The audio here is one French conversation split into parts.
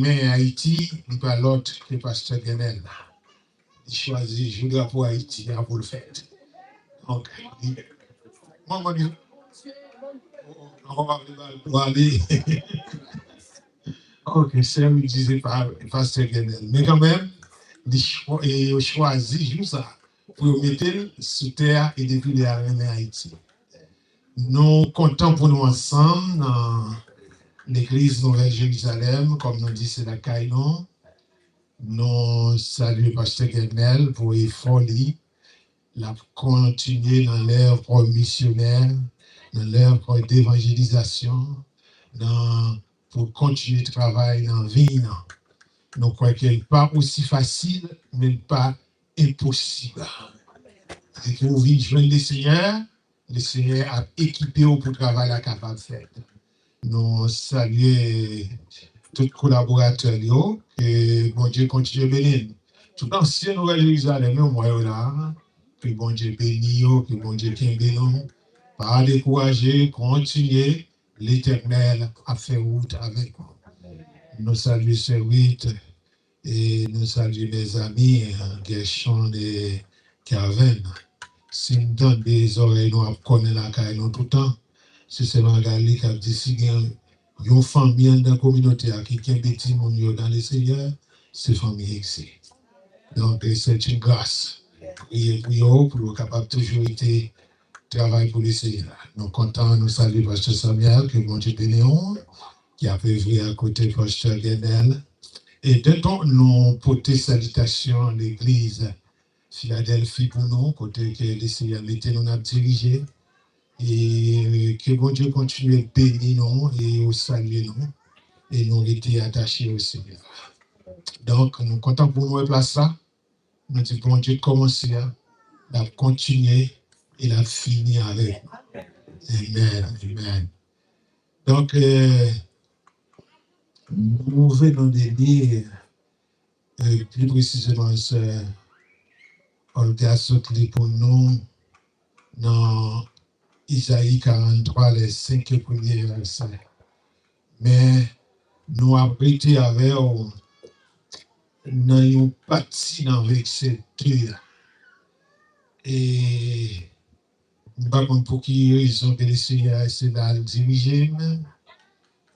Mais Haïti, il n'y a pas l'autre que le pasteur Genel. Il choisit, je dois pour Haïti, pour le faire. Donc, moi, on va aller. Ok, c'est ce que disait pasteur Genel. Mais quand même, il choisit juste ça pour mettre sous terre et depuis les arènes Haïti. Nous comptons pour nous ensemble dans l'église Nouvelle Jérusalem, comme nous dit, c'est la Caïnon. Nous saluons pasteur Genel pour l'effort, la continuer dans l'œuvre missionnaire, dans l'œuvre d'évangélisation, pour continuer de travailler dans la vie. Nous croyons qu'elle n'est pas aussi facile, mais pas impossible. Et que vous vivez joindre le Seigneur a équipé pour travailler la capable de faire. Nous saluons tous les collaborateurs, et bon Dieu continue de bénir. Tout l'ancien Nouvelle Jérusalem, moi là, que bon Dieu bénisse, que bon Dieu bénisse. Pas décourager, continuer, l'Éternel a fait route avec nous. Nous saluons Servite et nous saluons les amis, Gershon et Carven. Si nous donnons des oreilles, nous connaissons la caille tout le temps. C'est Magali qui a dit si il y a une famille dans la communauté qui a des petits monde dans le Seigneur, c'est famille ici. Donc, c'est une grâce. Priez pour nous capable toujours être travail pour le Seigneur. Nous sommes contents, nous saluons Pasteur Samuel, que bon Dieu bénisse, qui a œuvré à côté de Pasteur Genel. Et de temps, nous portons salutations à l'église Philadelphie pour nous, côté que le Seigneur était nous a dirigé. Et que bon Dieu continue à bénir nous et à saluer nous. Et nous étions attachés au Seigneur. Donc, nous sommes contents pour nous place là. Nous disons, bon Dieu, commencer à continuer et à finir avec nous. Amen. Amen. Donc, nous venons de lire plus précisément ce Olga Sotli pour nous dans Isaïe 43, les 5 premiers versets. Mais nous abritons avec dans une partie dans verset 2. Et nous ne savons pas pour qui raison que le Seigneur essaie de le diriger.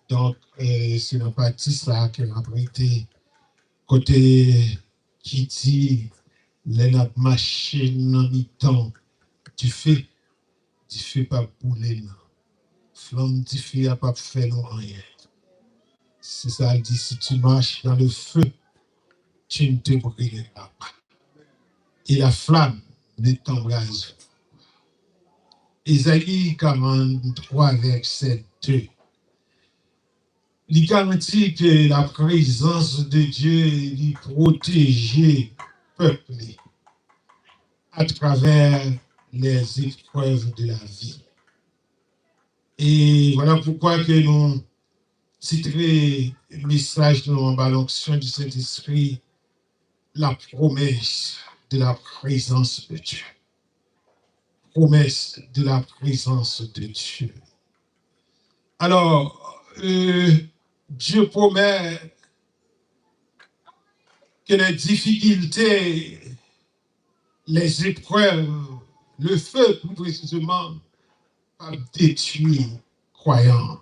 Donc, c'est la partie ça que nous abritons côté qui dit les machines dans le temps du feu pas bouler. Flamme du feu n'a pas fait rien. C'est ça, elle dit, si tu marches dans le feu, tu ne te brûleras pas. Et la flamme ne t'embrase. Isaïe 43, verset 2. Il garantit que la présence de Dieu lui protège le peuple à travers les épreuves de la vie. Et voilà pourquoi que nous titrons le message de l'onction du Saint-Esprit, la promesse de la présence de Dieu. Promesse de la présence de Dieu. Alors, Dieu promet que les difficultés, les épreuves, le feu plus précisément, va détruire croyants.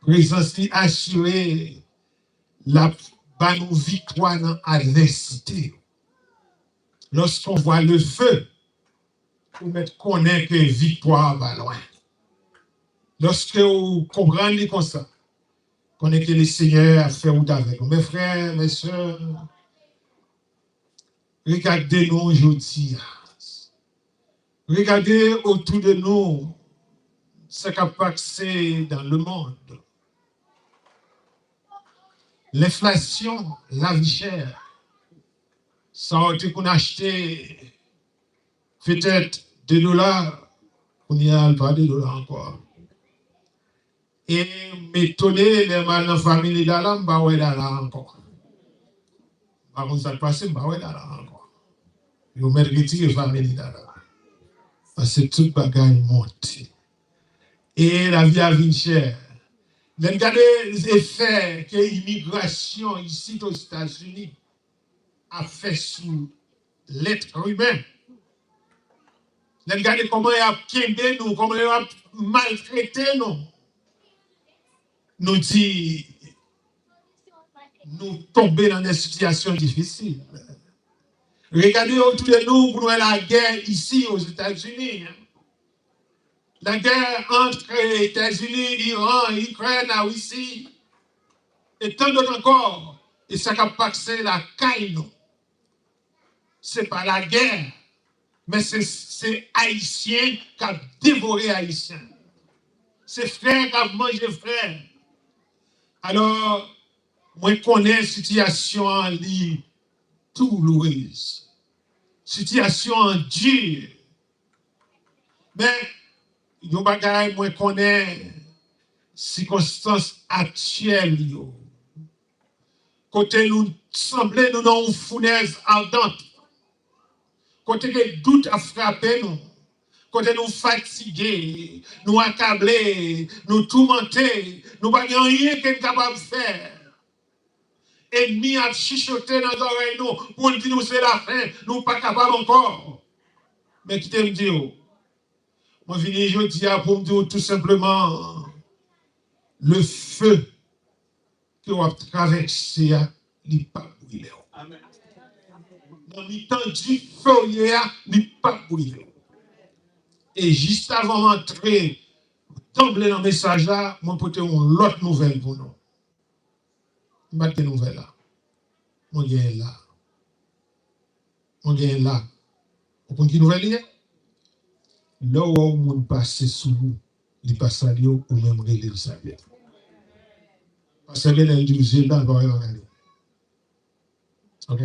Présence assurée la bonne victoire dans l'adversité. Lorsqu'on voit le feu, pour mettre connaître que victoire va loin. Lorsque vous comprenez comme ça, connaissez que le Seigneur a fait route avec vous. Mes frères, mes soeurs, regardez-nous aujourd'hui. Regardez autour de nous ce qui a passé dans le monde. L'inflation, la vie chère, ça a été qu'on a acheté peut-être $2, on n'y a pas $2 encore. Et m'étonner, les mal dans la famille d'Allah, je vais $1 encore. Par contre, ça passe, je vais $1 encore. Ils mettent retirer la famille d'Allah. Parce que toute bagaille monte. Et la vie a vie chère. Regardez les effets que l'immigration ici aux États-Unis a fait sur l'être humain. Regardez comment il a piédé nous, comment il a maltraité nous. Nous dit, nous tomber dans des situations difficiles. Regardez autour de nous pour la guerre ici aux États-Unis. La guerre entre les États-Unis, l'Iran, l'Ukraine, la Russie, et tant d'autres encore. Et ça a passé la caille. Ce n'est pas la guerre, mais c'est Haïtien qui a dévoré Haïtien. C'est frère qui a mangé frère. Alors, moi, je connais la situation en douloureuse, situation en dure. Mais, yo bagay, moi, je connais les circonstances actuelles. Côté nous semblait nous dans une fournaise ardente. Côté que doute a frappé nous. Côté nous fatigués, nous accablés, nous tourmentés, nous n'avons rien qu'on est capable de faire. Ennemi a chuchoté dans nos oreilles nous pour nous dire que c'est la fin, nous ne sommes pas capables encore. Mais qui t'aime dire, moi je viens aujourd'hui pour me dire tout simplement, le feu que vous avez traversé, il n'est pas brûlé. Amen. Dans le temps du feu, il n'est pas brûlé. Et juste avant d'entrer, tomber dans le message là, je vais porter une autre nouvelle pour nous. Je vais une nouvelle là. On gagne là. On gagne là. Vous comprenez qui nouvelle là? Là où on monde passe sous vous, il passe à Lyon ou même relève le salut. Parce que elle dit, j'ai là, va regarder. Ok?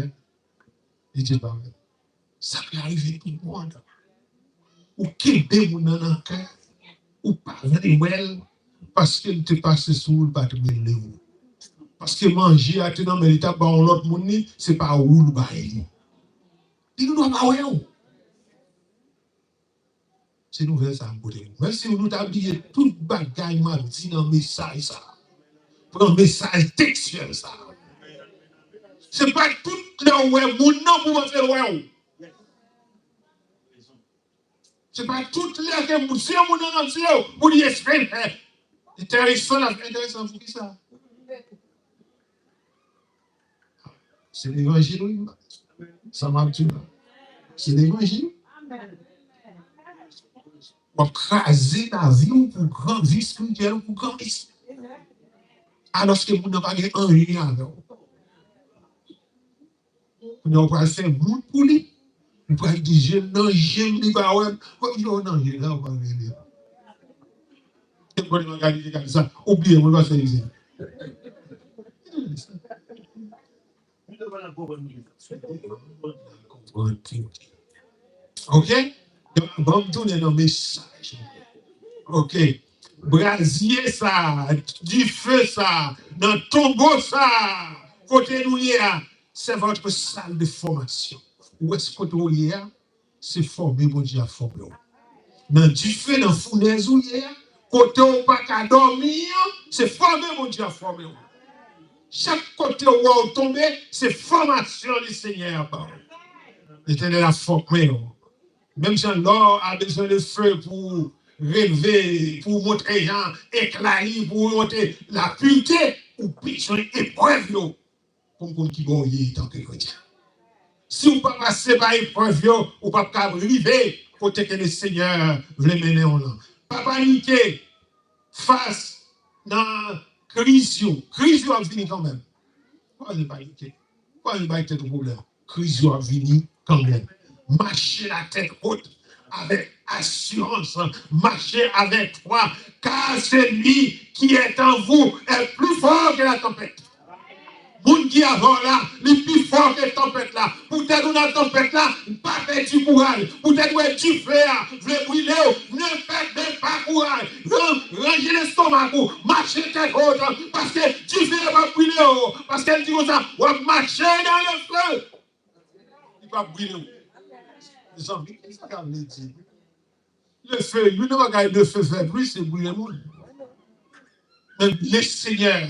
Il dit pas. Ça peut arriver tout le monde. Ou qui est mon dans le cœur, ou pas well, parce qu'elle te passe sous le pas de vous. Parce que manger à tenir mais l'état dans l'autre monde, c'est pas où le bail. Il nous doit pas ouais. C'est nouvelle ça côté. Même si nous t'habillé tout bagaille m'a dit dans message ça. Pour un message textuel ça. C'est pas tout le ouais mon nom pour faire ouais. C'est pas tout le que monsieur mon nom entier pour dire c'est intéressant pour qui ça. C'est l'évangile, oui. Ça m'a dit. C'est l'évangile. On va craser la vie pour grand vie spirituelle, pour grand vie. Alors que vous n'avez pas rien avec vous. Vous n'avez pas fait beaucoup pour lui. Vous pouvez dire, non, j'aime les barons. Non, non, je n'ai pas venir. Et vous regardez ça. Oubliez, vous ne pas faire ça. Ok? Donc, on va tourner dans le message. Ok? Brasier ça, du feu ça, dans le tombeau ça, côté nous hier, c'est votre salle de formation. Où est-ce que vous hier? C'est formé, mon Dieu, à former. Dans du feu, dans la fournaise hier, côté où pas qu'à dormir, c'est formé, mon Dieu, à former. Chaque côté où vous tombez, c'est formation du Seigneur. L'Éternel a formé. Même si l'or a besoin de feu pour relever, pour montrer gens éclairés, pour montrer la pureté, ou besoin d'épreuve, comme qui est tant que chrétien. Si vous ne passez pas épreuve, vous ne pouvez pas arriver côté que le Seigneur veut mener en là. Pas paniquer face à la crise. Crise va venir quand même. Pourquoi ne pas paniquer? Pourquoi ne pas être de problème? Crise va venir quand même. Marchez la tête haute avec assurance. Marchez avec foi, car celui qui est en vous est plus fort que la tempête. Moun qui avant là, le plus fort que la tempête là. Peut-être dans la tempête là, pas perdu courage. Peut-être où tu fais, vous brûler, ne perdez pas courage. Rangez l'estomac, marchez tête haute, parce que tu fais pas brûler. Parce qu'elle dit comme ça, on va marcher dans le feu. Il va brûler. Les amis, qu'est-ce qu'on veut dire? Le feu, lui, ne va pas le feu fait plus, c'est brûler le monde. Même le Seigneur,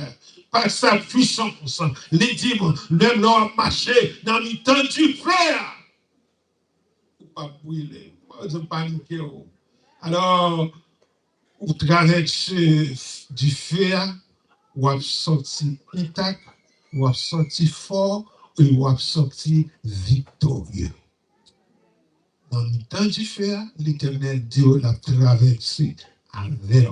par sa puissance, les dîmes, même leur marché dans le temps du frère. Pas brûler, pas paniquer. Alors, au travers du fer, ou a sorti intact, ou a sorti fort, et ou a sorti victorieux. Dans le temps du fer, l'Éternel Dieu l'a traversé avec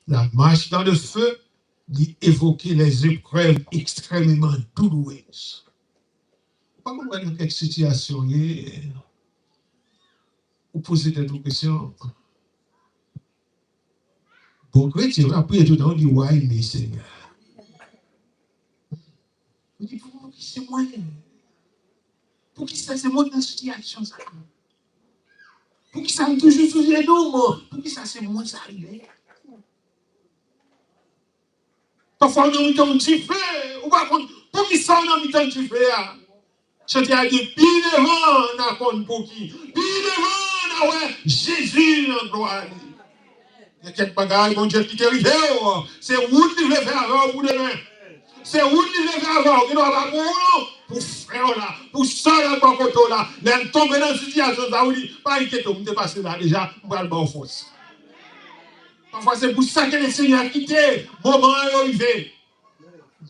la marche dans le feu, d'y évoquer les épreuves extrêmement douloureuses. Pas comment dans quelle situation vous posez des questions. Bon chrétien, après tout le temps, on dit, ouais, mais Seigneur. On dit, pour qui c'est moi? Pour qui ça, c'est moi dans cette situation? Pour qui ça me toujours sous les noms? Pour qui ça, c'est moi, ça arrive? Parfois, on a mis dans du feu. Ou pas, pour qui ça, on a mis dans du feu? Je te dis, pile devant, on a compte pour qui? Pile devant, on a Jésus en gloire. Il y a quelques bagages, mon Dieu, qui t'est arrivé. C'est où tu veux faire avant pour demain? C'est où tu veux faire avant? Qui doit pas pour faire là, pour ça là, pour côté là. Même tomber dans une situation, ça vous dit, pas inquiéter, vous êtes passé là déjà, vous allez en force. Parfois, c'est pour ça que le Seigneur a quitté. Moment arrivé.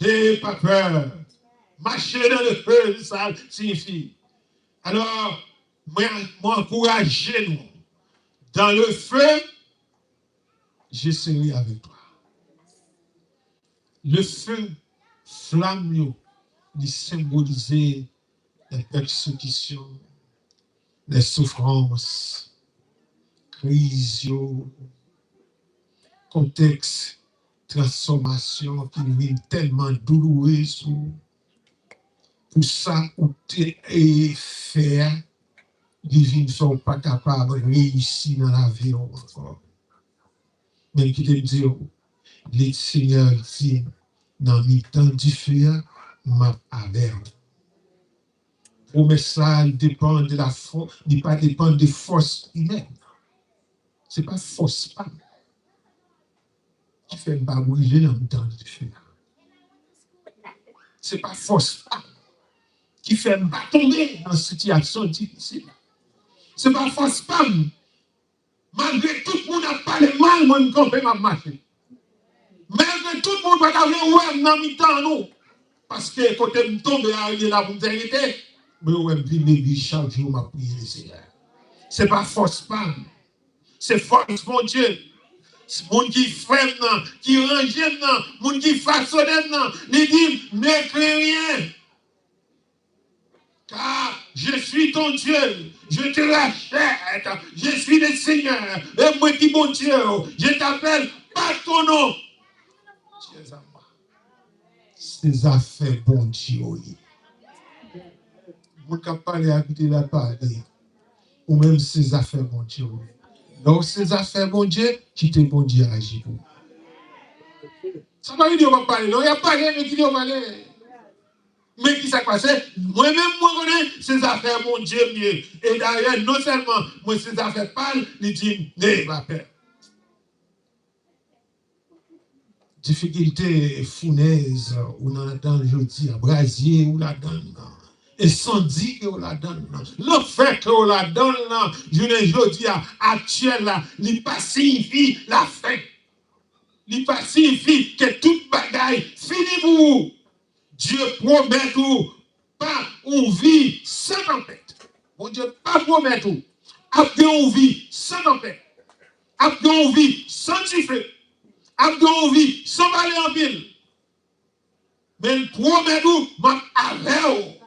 N'ayez pas peur. Marcher dans le feu, ça signifie. Alors, moi, encouragez-nous. Dans le feu, je serai avec toi. Le feu, flamme, il symbolisait les persécutions, les souffrances, crises, contexte, transformation qui vient tellement douloureuse. Pour ça, où tu es fait, les ne sont pas capables de réussir dans la vie encore. Mais qui te dit, les seigneurs dit, dans le temps du feu, m'a avec. Promesse ça, il dépend de la force, il pas dépend de force humaine. Ce n'est pas force pas qui fait pas brûler dans le temps du feu. Ce n'est pas force pas qui fait pas tomber dans une situation difficile. Ce n'est pas force pas. Malgré tout le monde a parlé mal, moi, je comprends ma marché. Malgré tout le monde va avoir ouais dans mi temps nous. Parce que quand je tombe arrivé là pour me vérité, mais ouais, puis chaque jour m'a prié le Seigneur. C'est pas force pas. C'est force mon Dieu. C'est mon qui freine, qui range, mon qui façonne, il dit ne crains rien. Car je suis ton Dieu, je te rachète, je suis le Seigneur, et moi qui mon Dieu, je t'appelle par ton nom. Ces affaires, bon Dieu, vous ne parlez à côté de la parler, ou même ces affaires, bon Dieu. Donc, ces affaires, bon Dieu, qui te bon Dieu agit pour. Ça va dire, on va parler, non, il n'y a pas rien qui dit, on va parler. Mais qui s'est passé? Moi-même, moi, je connais ces affaires, mon Dieu, mieux. Et d'ailleurs, non seulement, moi, ces affaires parlent, il dit, n'ayez pas peur. Difficulté fournaise, ou dans le dis, brasier, ou la donne, incendie que on la donne, l'enfer que on la donne, je ne dis actuel, il pas signifie la fin. Il pas signifie que toute bagaille finit pour vous. Dieu promet tout, pas une vie sans tempête. Bon Dieu, pas promet tout. Après une vie sans tempête. Après une vie sans tifler. Après une vie sans aller en ville. Mais il promet tout, mais avec vous.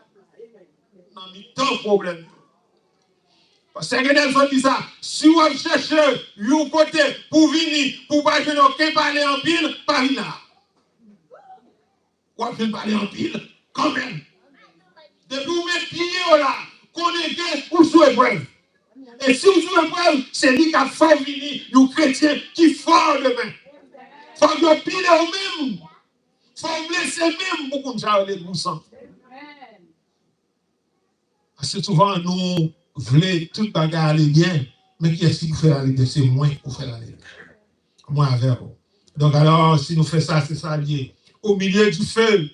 Non, mais tant de problème. Parce que Nelson dit ça, si vous cherchez un côté pour venir, pour pas que nous parler en pile, pas là. Vous pouvez parler en pile, quand même. Depuis vous mettez pied là, connectez ou sous épreuve. Et si vous sous épreuve, c'est lui qui a fait venir, nous chrétiens, qui fort demain. Il faut que vous pile au même. Il faut vous blesser même pour qu'on s'arrête les boussons. Parce que souvent, nous voulons tout bagarre aller bien, mais qui est-ce qui fait aller bien? C'est moi qui fait aller bien. Moi avec vous. Donc alors, si nous faisons ça, c'est ça lié. Au milieu du feu,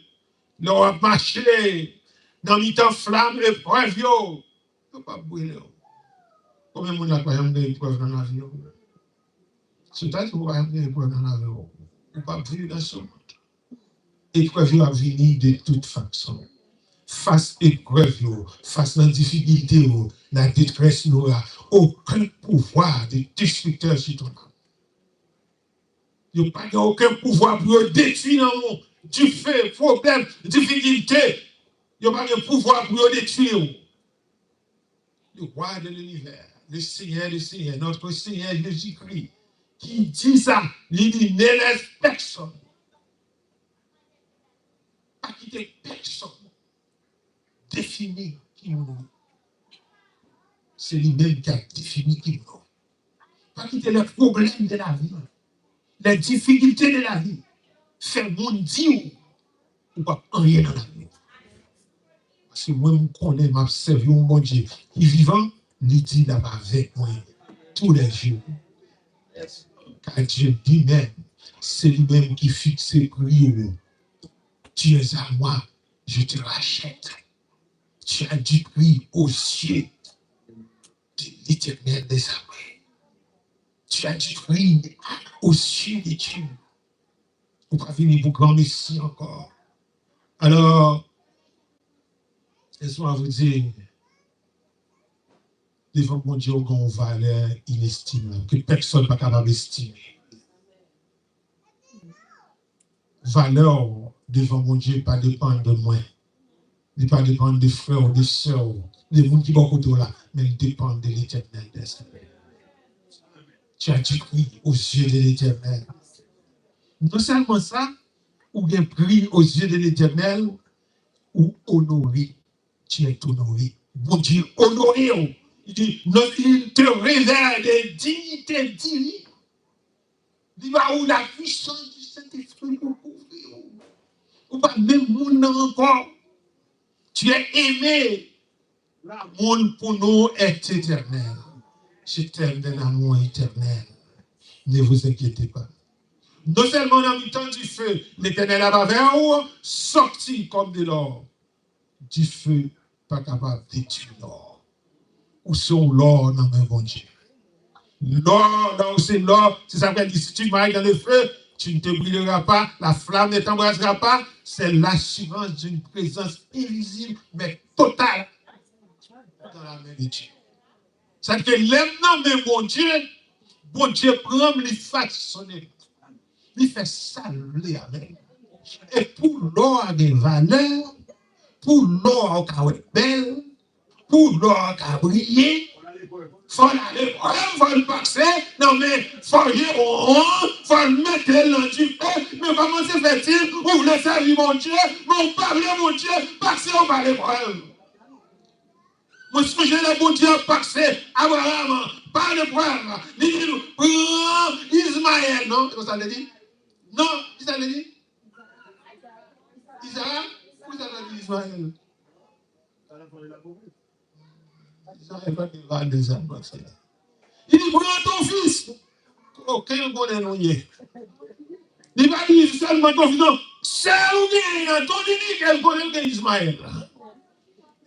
nous va marcher dans le temps flamme et preuve. Yo, pas brûler. Combien de monde a pas une épreuve dans la vie? C'est-à-dire que vous avez une épreuve dans la vie. Vous ne pas vivre dans ce monde. Épreuve va venir de toute façon. Face épreuve, face à la difficulté, la détresse, il n'y a aucun pouvoir de destructeur sur ton âme. Il n'y a pas aucun pouvoir pour détruire le monde. Du fait, problème, difficulté. Il n'y a pas de pouvoir pour détruire. Le roi de l'univers, le Seigneur, notre Seigneur Jésus-Christ, qui dit ça, il dit, ne laisse personne. Pas quitter personne. Définir qui nous. C'est lui-même qui a défini qui nous. Pas quitter les problèmes de la vie, les difficultés de la vie. Faire mon Dieu ou pas rien dans la vie. Parce que moi, je connais, je servi au bon Dieu qui est vivant, il dit là-bas avec moi tous les jours. Car Dieu dit même, c'est lui-même qui fixe le prix. Tu es à moi, je te rachète. Tu as du prix aux yeux de l'Éternel des armées. Tu as du prix aux yeux de Dieu. Vous ne pouvez pas venir pour grand Messie encore. Alors, laisse-moi vous dire, devant mon Dieu, on valeur inestimable, que personne n'est capable d'estimer. Valeur devant mon Dieu, pas dépendre de moi. Il ne pas dépendre des frères ou des sœurs, des gens qui vont autour là, mais il dépend de l'Éternel des armées. Tu as du prix aux yeux de l'Éternel. Non seulement ça, ou bien prix aux yeux de l'Éternel, ou honoré. Tu es honoré. Bon Dieu, honoré. Il dit, non, il te révèle des dignités divines. Il va où la puissance du Saint-Esprit pour couvrir. Ou pas même monde encore. Tu es aimé. L'amour pour nous est éternel. Je t'aime d'un amour éternel. Ne vous inquiétez pas. Non seulement dans le temps du feu, l'Éternel a vers vous, sorti comme de l'or. Du feu, pas capable de détruire l'or. Ou sont l'or dans un bon Dieu. L'or, là où c'est l'or, c'est ça qu'elle dit, si tu mailles dans le feu, tu ne te brûleras pas, la flamme ne t'embrassera pas. C'est l'assurance d'une présence invisible, mais totale dans la main de Dieu. C'est que l'aime de bon Dieu prend les façonner. Il fait saluer avec. Et pour l'or a des valeurs, pour l'or qui est belle, pour l'or qui a brillé, il faut aller, il faut le passer, non mais il faut le mettre dans du feu, mais comment se fait-il? Vous voulez servir mon Dieu, mais on parle mon Dieu, passer on va l'épreuve. Moi, ce que j'ai le bon Dieu passer, Abraham, pas d'épreuve, il dit, prends Ismaël, non? C'est ça le dit? Non, qui ça le dit? Isaac? Où ça le dit Ismaël? Isaac va des âmes. Il dit, prends ton fils. Ok, on connaît non yé. Il va dire seulement ton fils, non. C'est où bien, ton unique, elle connaît le Ismaël.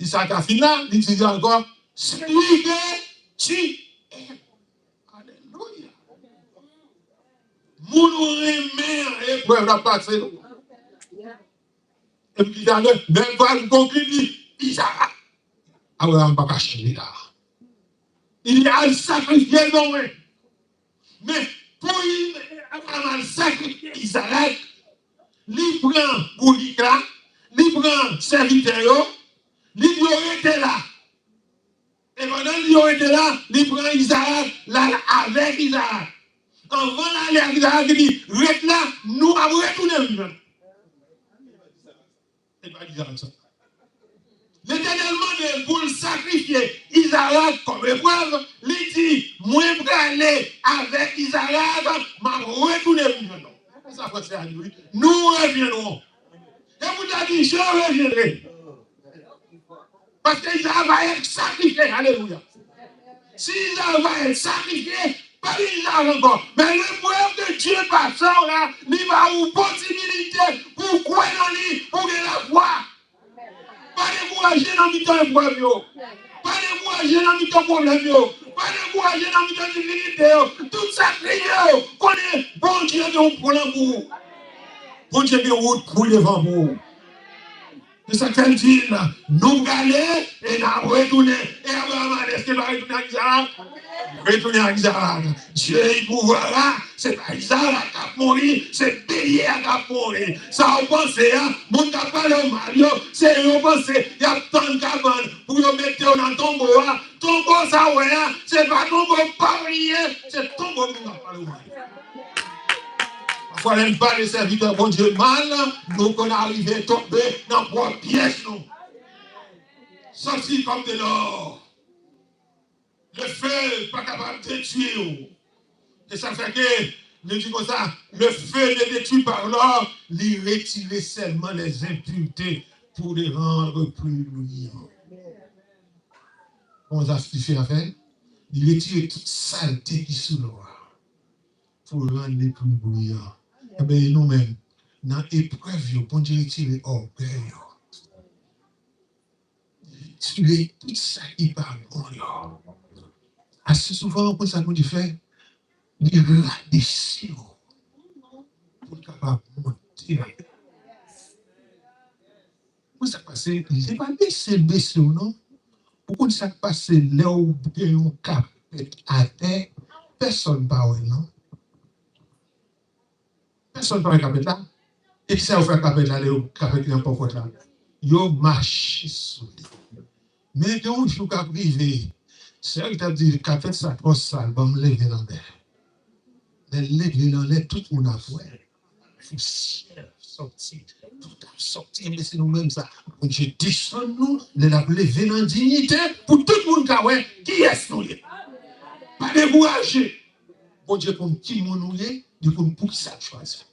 Isaac a fini là, il dit encore, celui que tu aimes. Alléluia. Mon remet, épreuve la passer. Et puis, dans le même pas conclu, dit, Isaac. Abraham pas caché là. Il a sacrifié Noé. Mais pour Abraham sacrifier Isaac, il prend Boulika, il prend serviteur, il était là. Et pendant qu'il était là, il prend Isaac, là avec Isaac. Avant d'aller avec Isaac, il dit, reste là, nous avons retourné vivant. Il va dire ça. L'Éternel demande pour le sacrifier Isaac comme épreuve. Il dit, moi, je vais aller avec Isaac, je vais retourner vivant. Ça va faire lui. Nous reviendrons. Et vous avez dit, je reviendrai. Parce qu'Isaac va être sacrifié. Alléluia. Si Isaac va être sacrifié, Pas l'argent encore. Mais le preuve de Dieu par ça, là, il va une possibilité pour croire dans lui, pour gagner la foi. Pas décourager dans le temps épreuve. Pas décourager dans le temps problème. Pas décourager dans le temps difficulté. Tout ça, crié. Connaît, bon Dieu, de pour l'amour. Bon Dieu, de route pour devant vous. C'est ça qu'elle dit, nous gagnons et nous retournons. Et Abraham a dit, va retourner à Isaac. Retourner à Isaac. Dieu, il pouvoir, c'est pas Isaac qui a mouru, c'est Bélier qui a mouru. Ça, on pense, mon n'a pas le mal, c'est on pense, il y a tant de cabanes pour mettre dans le tombeau. Tombeau, ça, ouais, c'est pas tombeau parier, c'est tombeau qui n'a pas le mal. Parfois, n'aime pas les serviteurs, bon Dieu, mal, nous qu'on arrive à tomber dans trois pièces, nous. Sorti comme de l'or. Le feu n'est pas capable de détruire. Et ça fait que, je dis comme ça, le feu ne détruit pas l'or, il retire seulement les impuretés pour les rendre plus brillants. On a fait à faire. Il retire toute saleté qui est sous l'or pour rendre les plus brillants. Eh bien, nous-mêmes, dans l'épreuve, pour Dieu retirer l'orgueil. Tuer tout ça qui parle bon. Assez souvent, pour ça, nous fait, il rabaisse pour être capable de monter. Pour ça passe, il n'est pas baisser, non? Pourquoi ça passe là où il y a un cap à terre, personne ne parle, non? Personne ne parle de cap là. Et qui ça vous fait cap là, le cap qui n'est pas fort là? Yo marche sur lui. Mais quand je suis privé, c'est vrai que tu as dit, cap ça, trop sale, va me lever dans l'air. Les dans l'air, tout le monde a fait. Poussière, sorti, tout a sorti, mais c'est nous-mêmes ça. Donc je descends nous, de la lever dans dignité pour tout le monde qui est nous. Pas décourager. Bon Dieu, pour qui nous est, pour qui ça choisit.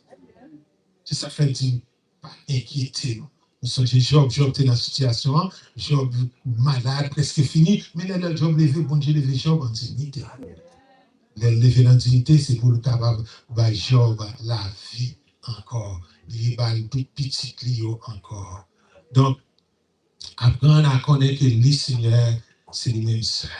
C'est ça fait dire, pas inquiéter. Nous sommes Job était dans la situation, Job malade, presque fini, mais là, le Job levé, bon Dieu levé Job en dignité. Le lever en dignité, c'est pour le capable de Job la vie encore. Il va le tout petit Clio encore. Donc, apprendre à connaître que le Seigneur, c'est lui-même seul.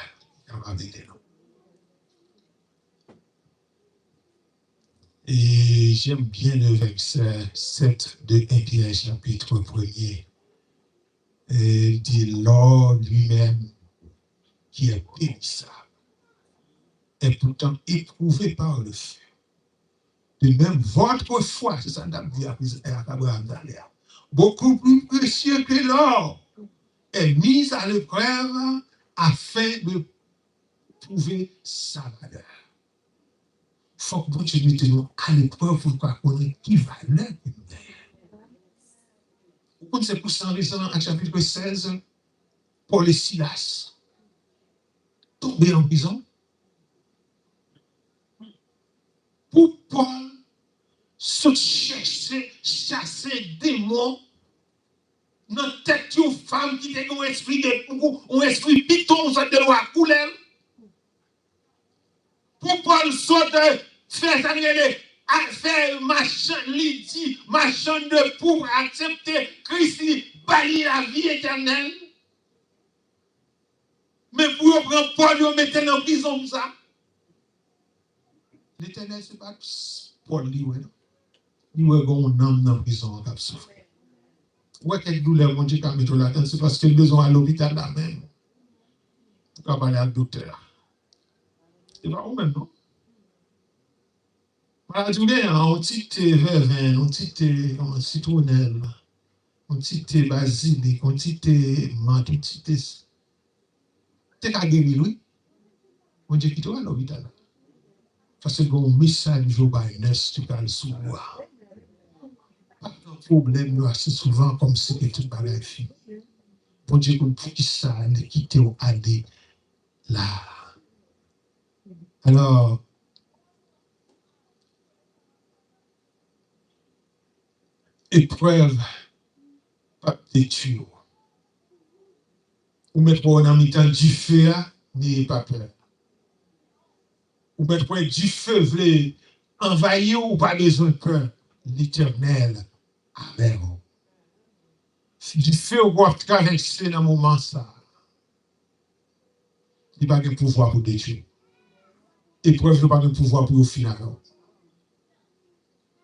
Et j'aime bien le verset 7 de 1 Pierre, chapitre 1er. Il dit, l'or lui-même, qui est périssable, est pourtant éprouvé par le feu. De même, votre foi, c'est ça qu'on dit à Abraham d'aller, beaucoup plus précieux que l'or, est mise à l'épreuve afin de prouver sa valeur. Il faut que Dieu mette nous à l'épreuve pour qu'on ait qui valeur. Pourquoi c'est pour ça en chapitre 16, Paul et Silas tombés en prison. Pour Paul, se chasser des démons dans la tête d'une femme qui a un esprit de un esprit piton, ça de loi couler. Pour Paul saute, faire machin, dit, machin de pour accepter Christ, bâiller la vie éternelle. Mais pour prendre Paul, vous mettez dans la prison comme ça. L'éternel, c'est pas Paul, lui, il y a un homme dans la prison qui a souffert. Ouais, quelle douleur, mon Dieu, qui a mis la tête, c'est parce qu'il a besoin à l'hôpital là même. Pour parler à le docteur. C'est pas vous même, non? Voilà, tu dis, un petit verveine, un petit citronnelle, un petit basilic, un petit menthe, un petit. T'es qu'à guérir, oui. Mon Dieu, qui te va à l'hôpital. Parce que un message, je vais tu peux le souvoir. Pas de problème, nous, assez souvent, comme si tout le fini. Mon Dieu, pour qui ça, ne quitte ou aller là. Alors, épreuve, pas de tuyaux. Ou mettre en mi-temps du feu, n'ayez pas peur. ou mettre du feu, voulez envahir ou pas besoin de peur. L'Éternel avec vous. Du feu ou va traverser dans le moment ça. Il n'y a pas de pouvoir pour détruire. Épreuve n'a pas de pouvoir pour finir.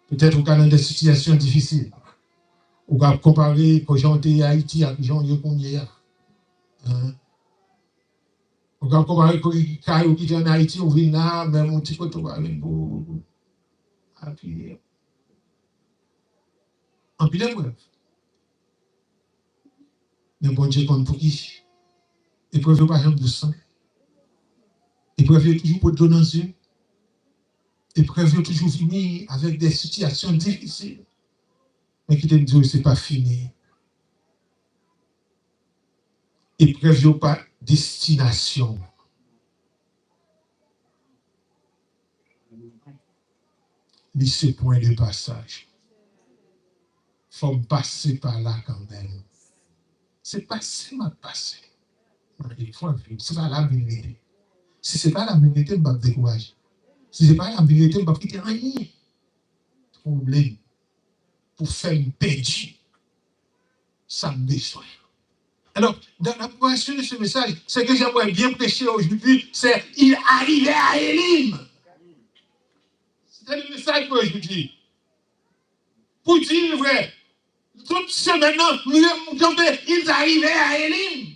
Peut-être dans des situations difficiles. On va comparer aux gens de Haïti avec les gens de Yopounia. On va comparer aux gens qui sont en Haïti, on vient là, même un petit peu de avec vous. Appuyer. En pile d'épreuve. Mais bon Dieu, comme pour qui? Épreuve pas jamais de sang. Épreuve toujours pour donner dans les yeux. Épreuve toujours fini avec des situations difficiles. Mais qui te dit, ce n'est pas fini. Épreuve pas destination. Ni ce point de passage. Il faut passer par là quand même. C'est passer, ma passer. Il faut vivre. Ce n'est pas la vérité. Si ce n'est pas la vérité, je vais me décourager. Si ce n'est pas la vérité, je ne vais pas quitter rien. Problème. Pour faire une perdue. Ça me besoin. Alors, dans l'approbation de ce message, ce que j'aimerais bien prêcher aujourd'hui, c'est il arrivait à Élim. C'est le message pour aujourd'hui. Pour dire le vrai, toute semaine, ils arrivaient à Élim.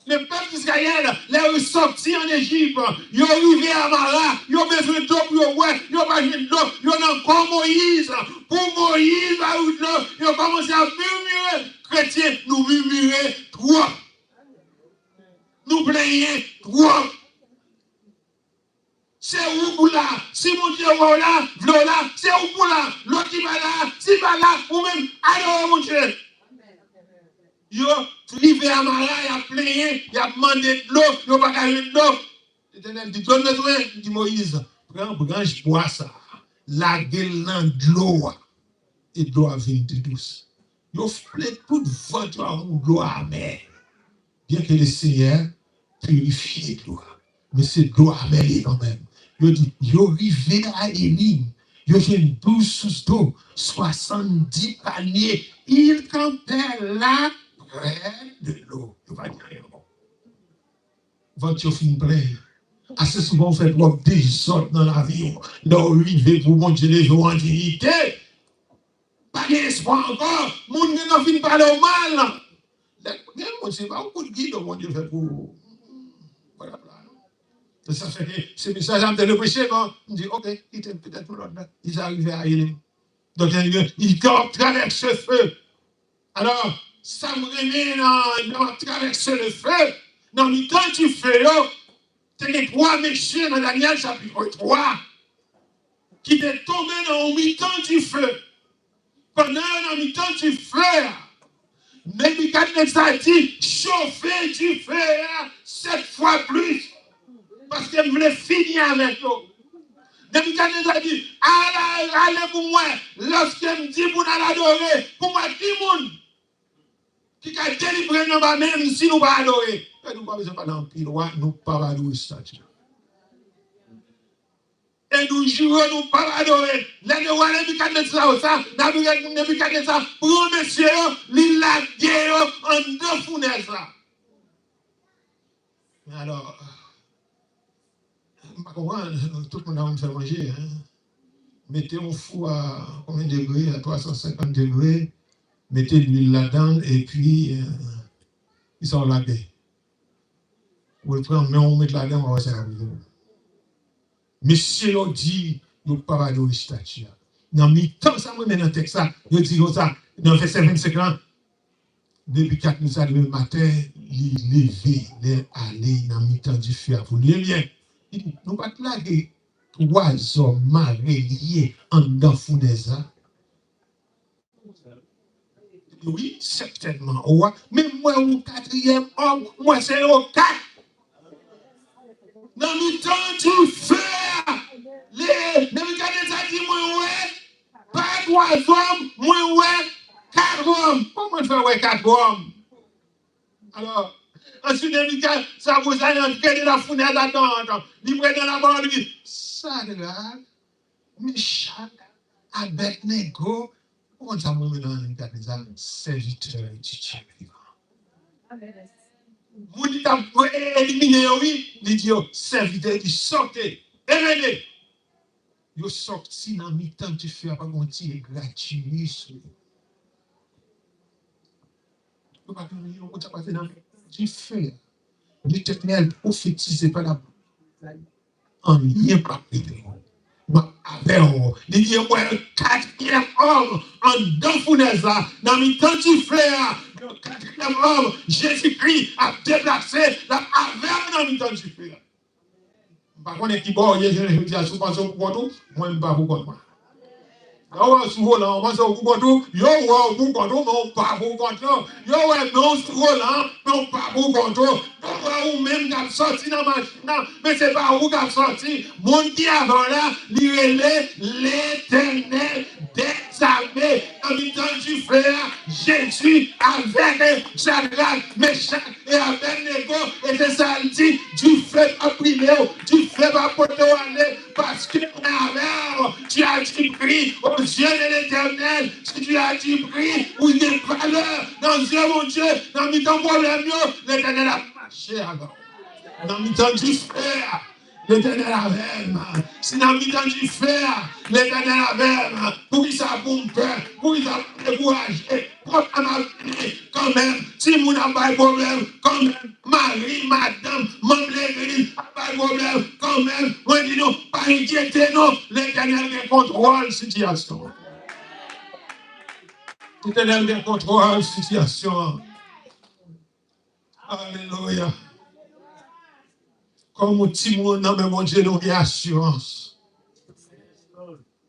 Le peuple d'Israël les ressorti en Égypte. Ils sont arrivés à Mara. Ils ont besoin d'eau pour eux. Ils ont besoin d'eau. Ils ont encore Moïse. Pour Moïse, ils ont commencé à murmurer. Chrétiens, nous murmurer trop. Nous plaignons trop. C'est où pour là? Si mon Dieu est là, là, c'est où pour là? L'autre qui va là, si va là, ou même, alors mon Dieu. Yo, arrivé à Mara, il a plaigné, il a demandé de l'eau, il n'a pas gagné de l'eau. L'Éternel dit, donne-le toi, dit Moïse, prends branche, bois ça. La gueule dans de l'eau, et de l'eau a venu de douce. Yo, flé toute votre de l'eau amère. Bien que le Seigneur purifie de l'eau. Mais c'est de l'eau amère quand même. Yo dit, yo arrivé à Élim. Yo j'ai une 12 sous d'eau, 70 paniers. Il campait là. Près de l'eau, il va dire rien. Votre fin plein. Assez souvent, on fait trop des autres dans la vie. Là, arrivé pour mon Dieu, les gens en dignité. Pas d'espoir encore. Mon Dieu n'a fini par le mal. On ne sait pas beaucoup de guide, mon Dieu fait pour. Voilà. Ça fait que ce message a le prêcher, on dit, ok, il était peut-être pour l'autre. Ils arrivaient à Élim. Donc, il traverse le feu. Alors, ça me remet dans traverser le feu. Dans le temps du feu, tu as trois méchants dans Daniel chapitre 3 qui étaient tombés dans le mi-temps du feu. Pendant le mi-temps du feu, Nebuchadnezzar dit chauffer du feu 7 fois plus parce qu'il voulait finir avec eux. Nebuchadnezzar dit allez pour moi, lorsqu'il me dit pour nous adorer, pour moi, 10 monde. Qui a délivré nous même si nous ne pas adorer. Nous ne pas besoin de pile, nous ne pas adorer statue. Et nous jurons, nous ne pas adorer. Les deux rois Nebuchadnezzar, Nebuchadnezzar, prend monsieur, il l'a guerre en deux fournaises là. Alors, je ne comprends pas, tout le monde a me fait manger. Mettez un four à combien de degrés? À 350 degrés. Mettez l'huile là-dedans et puis ils sont là. Vous le prenez, mais on met là-dedans, on va faire la vidéo. Monsieur l'a dit, nous ne pouvons pas adorer statue. Dans le temps, ça me met dans le texte, il dit comme ça, dans le verset 25 ans, depuis 4 minutes le matin, il levé, il allé dans le temps du feu pour lui bien. Il dit, nous ne pouvons pas laguer 3 hommes mariés en dedans fournaise. Oui, certainement. Mais moi, au 4e homme, moi, c'est au 4. Dans le temps du feu, les Nebuchadnezzar dit, moi, ouais, pas 3 hommes, moi, ouais, 4 hommes. Comment faire ouais 4 hommes? Alors, Ensuite, ça vous allez entrer dans la fenêtre d'attente. Il prend dans la barre, il dit, ça là, Meshach, Abednego, on ça me met dans le serviteur du Dieu vivant. Vous dites, éliminer, oui, il dit, serviteur du sortez, émenez. Vous sorti dans le mi-temps, tu fais pas mon petit gratuit. Vous ne pas fait dans du feu. L'Éternel prophétisé par la en lien par privé. Il dit, moi, un quatrième homme en deux founaises là, dans le temps du frère, le quatrième homme, Jésus-Christ a déplacé la avec dans le temps du frère. Par contre, qui bon, je dis à ce moment-là, moi, je ne sais pas pourquoi. Yo souvent là, on va se occuper yo wa bu kondo non pas bu kondo. Yo wa non souvent là, non pas bu kondo. Yo ou même qui sorti dans machine, mais c'est pas où qui sorti. Mon qui avant là, l'Éternel des armées, en temps du frère Jésus avec Shadrach, Meshach et Abednego, et c'est ça il dit, du feu à prier, du feu à porter aller, parce que tu as dit prie aux yeux de l'Éternel, si tu as dit prie, ou il n'est pas l'heure, dans les yeux mon Dieu, dans le temps problème, l'Éternel a marché alors. Dans le temps du frère, l'Éternel avait, si dans le temps du frère, l'Éternel avait, pour qu'il s'abombe, pour qu'il s'abombe découragé, quand même, si mon n'a pas de problème, quand même, Marie, madame, membre de l'église, pas de problème, quand même, moi dis non, pas inquiéter, non, l'Éternel contrôle la situation. L'Éternel contrôle la situation. Alléluia. Comme un petit monde, non, mais mon Dieu, nous avons assurance.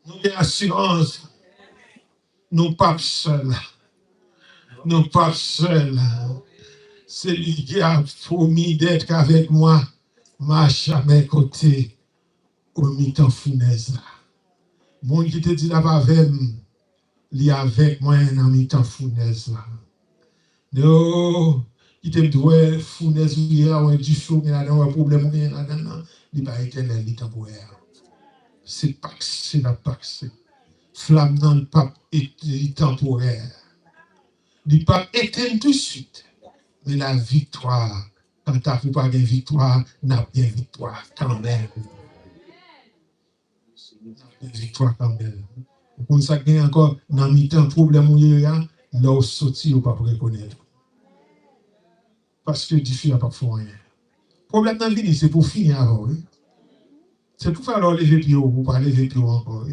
Nous avons assurance. Nous ne sommes pas seuls. Nous ne sommes pas seuls. C'est lui qui a promis d'être avec moi. Marche à mes côtés. Au mi-temps fournaise. Mon qui te dit là avec lui avec moi dans mi-temps fournaise. Non. Il te dit fournaise ou du feu, il y a un problème, il n'est pas éternel, il est temporaire. C'est pas que c'est la pax. Flamme dans le pape est temporaire. Le pape éteint tout de suite. Mais la victoire, quand tu n'as pas de victoire, n'a bien victoire quand même. Victoire quand même. Pour ça qu'il y a encore dans le mi-temps problème où il y a, là où sorti, on ne peut pas reconnaître. Parce que Dieu n'a pas fait rien. Le problème dans la vie, c'est pour finir avant. C'est pour faire leur lever pied, pour pas lever pied encore.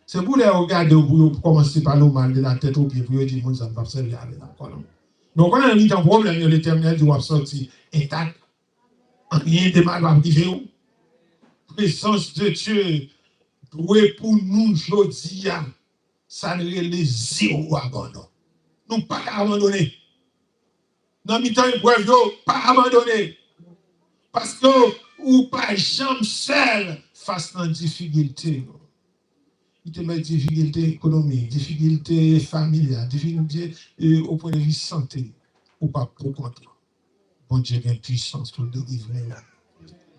C'est pour les regarder, pour commencer par le mal de la tête au pied, pour dire que ça ne va pas servir avec la colonne. Donc, quand on a mis un problème, l'Éternel doit sortir intact. Rien de mal va arriver. Présence de Dieu, doué pour nous aujourd'hui, ça ne les zéro abandon. Nous pas abandonner. Dans le temps épreuve, pas abandonner. Parce que ou pas jamais seul face à une difficulté. Il te met difficulté économique, difficulté familiale, difficulté au point de vue santé, ou pas pour contre. Bon Dieu a une puissance pour délivrer.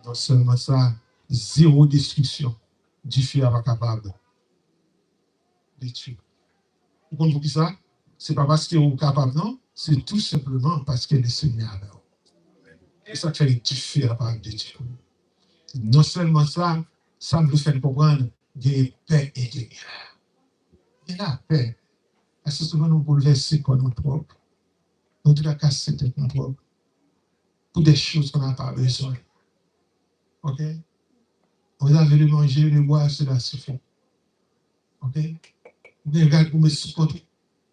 Non seulement ça, zéro destruction. Dieu n'est pas capable de tuer. Vous comprenez qui ça? Ce n'est pas parce que vous êtes capable, non? C'est tout simplement parce que le Seigneur est là. Et ça fait que Dieu n'est pas capable de tuer. Non seulement ça, ça nous fait comprendre des paix intérieure. Et la paix, est-ce que souvent nous bouleverser par notre propre, nous tracasser avec notre propre, pour des choses qu'on n'a pas besoin. Ok? Vous avez le manger, le boire, cela se fait. Ok? Vous regardez pour me supporter,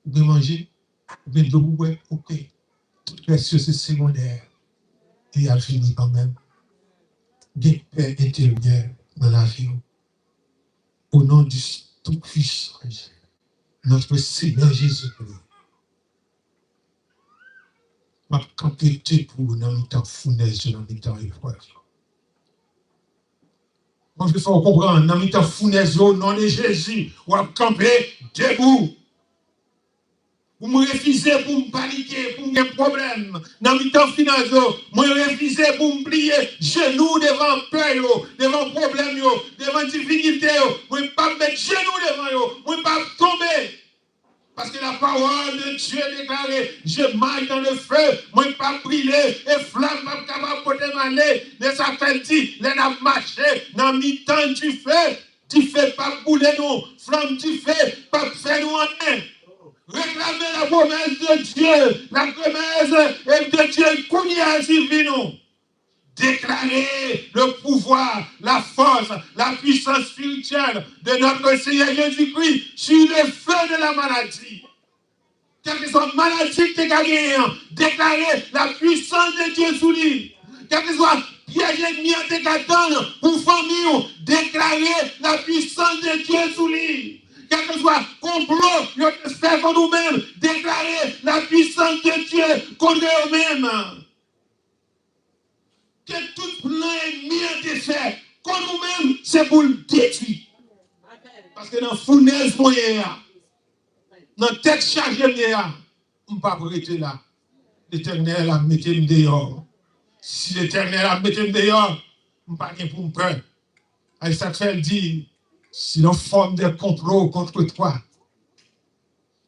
vous manger, vous de vous boire, ok. Tout précieux, c'est secondaire. Et il a fini quand même. Des paix intérieure dans la vie. Au nom du Tout-Puissant, notre Seigneur Jésus-Christ. Ma quantité pour dans le temps fournaise, dans le temps épreuve. Moi, je veux faire comprendre, dans le temps fournaise, au nom de Jésus, on va camper debout. Ou me refuser pour me paniquer, pour me problème. Dans mes temps financiers, moi refuser pour me plier genoux devant peur, devant problème, devant difficulté. Moi pas mettre genoux devant eux. Moi pas tomber. Parce que la parole de Dieu déclarée, je marche dans le feu, moi pas brûler, et flamme pas capable de m'aller. Mais ça fait dit, les n'a marché dans mi-temps du feu pas bouler nous, flamme du feu, pas faire nous en main. Réclamer la promesse de Dieu, la promesse de Dieu, qu'on y a suivi nous. Déclarer le pouvoir, la force, la puissance spirituelle de notre Seigneur Jésus-Christ sur le feu de la maladie. Quelle que soit la maladie que tu as gagnée, déclarer la puissance de Dieu sur lui. Quel que soit piège ennemi en te pour famille, déclarer la puissance de Dieu sur lui. Quel que soit complot, nous fait contre nous-mêmes, déclarer la puissance de Dieu contre eux-mêmes. Que tout plan ennemi a été fait contre nous-mêmes, c'est pour le détruire. Parce que dans la fournaise, dans la tête chargée, on ne peut pas arrêter là. L'Éternel a mis dehors. Si l'Éternel a mis dehors, on ne peut pas pour peur. Isaac fait dit, si l'on forme des complots contre toi,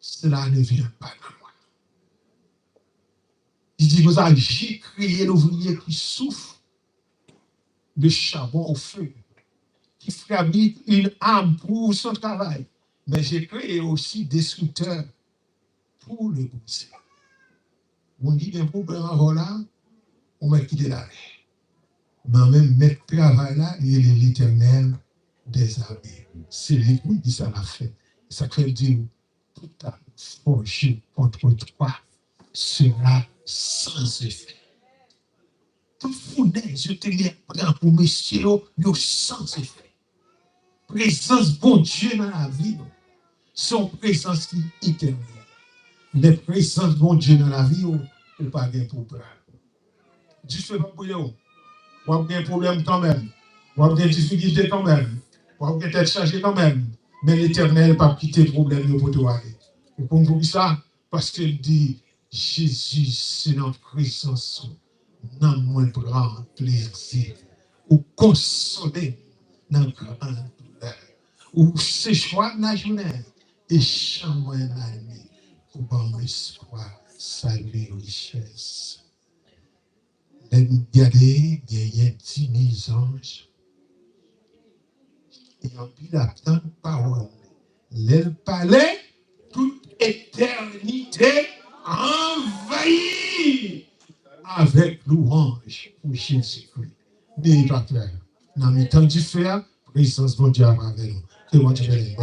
cela ne vient pas de moi. Il dit, vous avez crié l'ouvrier qui souffre le charbon au feu, qui fabrique une âme pour son travail. Mais j'ai créé aussi des sculpteurs pour le briser. On dit un problème avant là, on m'a quitté la vie. Mais même mettre travail là, il est l'Éternel des armées. C'est lui qui dit ça l'a fait. Ça fait dire, tout à forgé contre toi sera sans effet. Tout fournaise, je te l'ai prend pour messieurs, yo sans effet. Présence bon Dieu dans la vie, son présence qui est éternelle. Les présences bon Dieu dans la vie, ou pas bien pour peur. Dieu ne fait pas pour vous. Vous avez un problème quand même. Vous avez des difficultés quand même. Vous avez peut-être changé quand même. Mais l'Éternel n'a pas quitté le problème pour toi. Et pour vous ça, parce qu'il dit, Jésus, c'est notre présence. Dans moins grand plaisir. Ou consoler dans grande douleur. Ou séchoir dans la journée. Et chambre la nuit. Pour bon espoir, salut, richesse. Regardez, il y a 10 000 anges. Et en plus, la tant de parole. Le palais, toute éternité envahie avec louange pour Jésus-Christ. N'ayez pas peur. Dans le temps du fer, présence de Dieu avec nous. Que bon Dieu bénisse.